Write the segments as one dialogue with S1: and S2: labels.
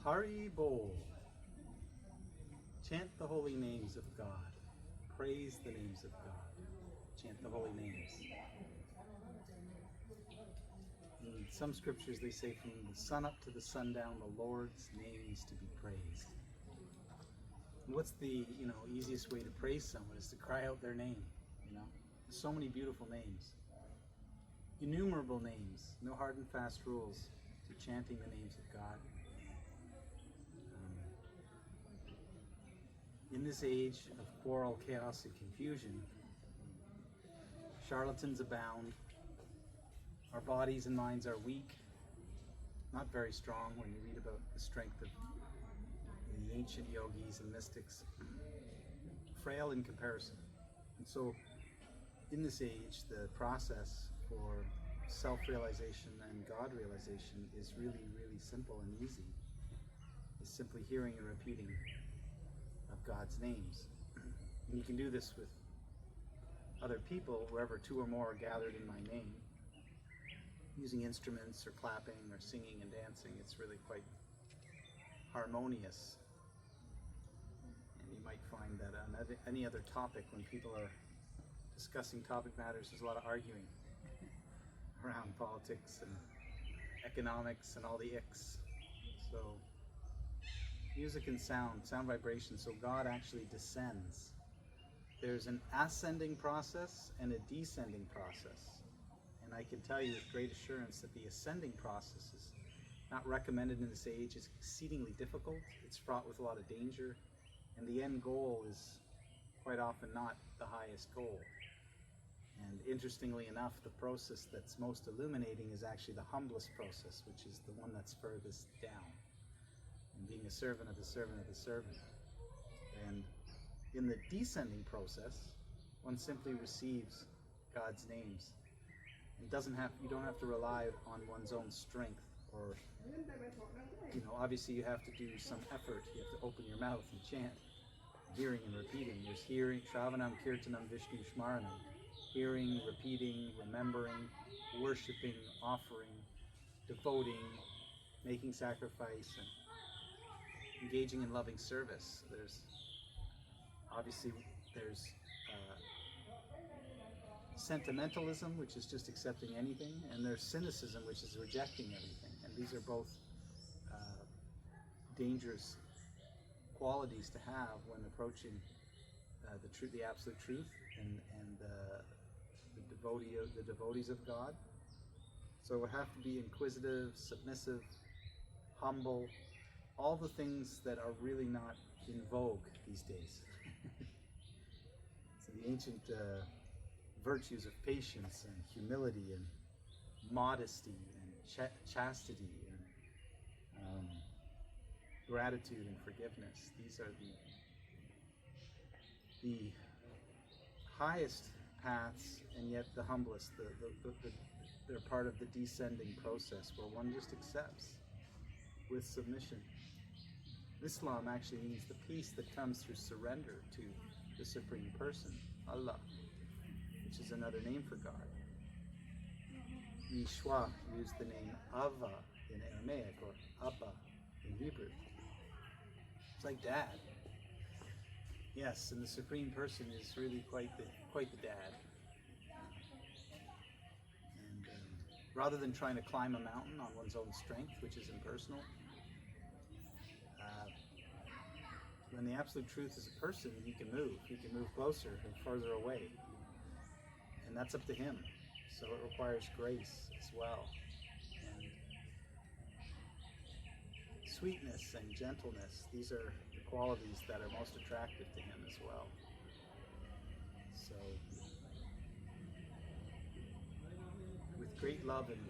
S1: Hari Bol. Chant the holy names of God. Praise the names of God. Chant the holy names. In some scriptures they say from the sun up to the sundown, the Lord's name is to be praised. And what's the easiest way to praise someone is to cry out their name. So many beautiful names. Innumerable names. No hard and fast rules to chanting the names of God. In this age of quarrel, chaos, and confusion, charlatans abound. Our bodies and minds are weak, not very strong when you read about the strength of the ancient yogis and mystics, frail in comparison. And so in this age, the process for self-realization and God-realization is really, really simple and easy. It's simply hearing and repeating of God's names. And you can do this with other people, wherever two or more are gathered in my name, using instruments or clapping or singing and dancing. It's really quite harmonious. And you might find that on any other topic, when people are discussing topic matters, there's a lot of arguing around politics and economics and all the icks. So music and sound vibration, so God actually descends. There's an ascending process and a descending process. And I can tell you with great assurance that the ascending process is not recommended in this age. It's exceedingly difficult. It's fraught with a lot of danger. And the end goal is quite often not the highest goal. And interestingly enough, the process that's most illuminating is actually the humblest process, which is the one that's furthest down. And being a servant of the servant of the servant. And in the descending process, one simply receives God's names. And you don't have to rely on one's own strength, or obviously you have to do some effort. You have to open your mouth and chant, hearing and repeating. There's hearing, Shravanam, Kirtanam, Vishnu Shmaranam. Hearing, repeating, remembering, worshiping, offering, devoting, making sacrifice, and engaging in loving service. There's sentimentalism, which is just accepting anything, and there's cynicism, which is rejecting everything. And these are both dangerous qualities to have when approaching the absolute truth and the devotees of God. So we have to be inquisitive, submissive, humble, all the things that are really not in vogue these days. So the ancient virtues of patience and humility and modesty and chastity and gratitude and forgiveness. These are the highest paths, and yet the humblest. They're part of the descending process where one just accepts with submission. Islam actually means the peace that comes through surrender to the Supreme Person, Allah, which is another name for God. Yeshua used the name Ava in Aramaic, or Abba in Hebrew. It's like dad. Yes, and the Supreme Person is really quite the dad. And rather than trying to climb a mountain on one's own strength, which is impersonal, when the absolute truth is a person, he can move closer and further away, and that's up to him. So it requires grace as well, and sweetness and gentleness. These are the qualities that are most attractive to him as well. So with great love and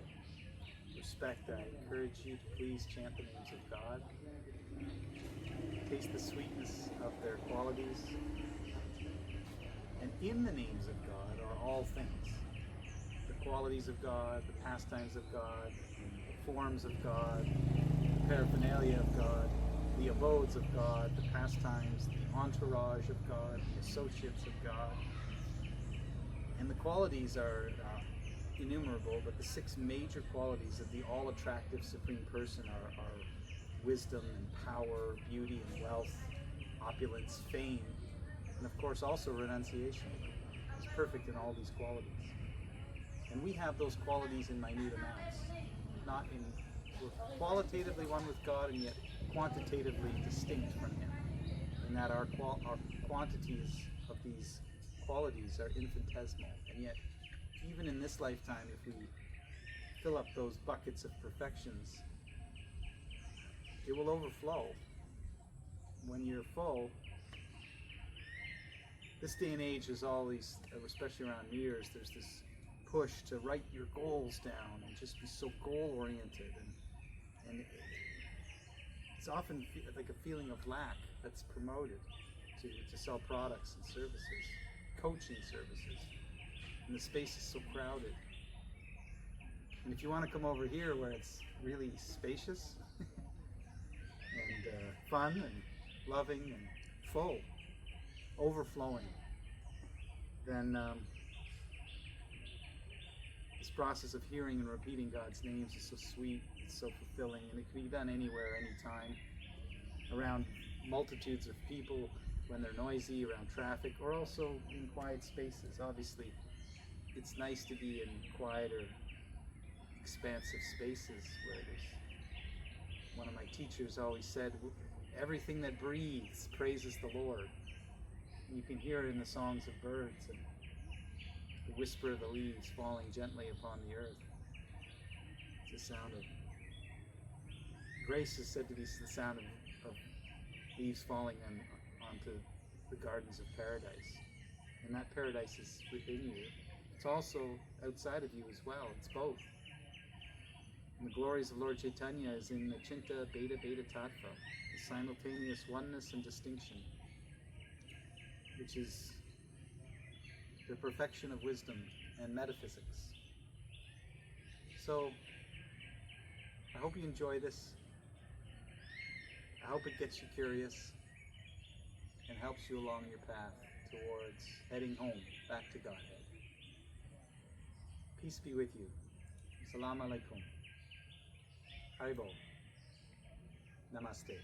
S1: respect, I encourage you to please chant the names of God. Taste the sweetness of their qualities. And in the names of God are all things. The qualities of God, the pastimes of God, the forms of God, the paraphernalia of God, the abodes of God, the pastimes, the entourage of God, the associates of God. And the qualities are innumerable, but the 6 major qualities of the all-attractive Supreme Person are wisdom and power, beauty and wealth, opulence, fame, and of course also renunciation. He's perfect in all these qualities. And we have those qualities in minute amounts. We're qualitatively one with God and yet quantitatively distinct from Him. In that our quantities of these qualities are infinitesimal. And yet, even in this lifetime, if we fill up those buckets of perfections, it will overflow. When you're full, this day and age is all these, especially around New Year's, there's this push to write your goals down and just be so goal-oriented. And it's often like a feeling of lack that's promoted to sell products and services, coaching services. And the space is so crowded. And if you want to come over here where it's really spacious and fun and loving and full, overflowing, then this process of hearing and repeating God's names is so sweet, it's so fulfilling, and it can be done anywhere, anytime, around multitudes of people when they're noisy, around traffic, or also in quiet spaces. Obviously, it's nice to be in quieter, expansive spaces where there's, one of my teachers always said, everything that breathes praises the Lord. And you can hear it in the songs of birds and the whisper of the leaves falling gently upon the earth. It's the sound of, grace is said to be the sound of leaves falling onto the gardens of paradise. And that paradise is within you. It's also outside of you as well. It's both. And the glories of Lord Chaitanya is in the Chinta Beta Beta Tattva, the simultaneous oneness and distinction, which is the perfection of wisdom and metaphysics. So, I hope you enjoy this. I hope it gets you curious and helps you along your path towards heading home, back to Godhead. Peace be with you. Assalamu alaikum. Haribol. Namaste.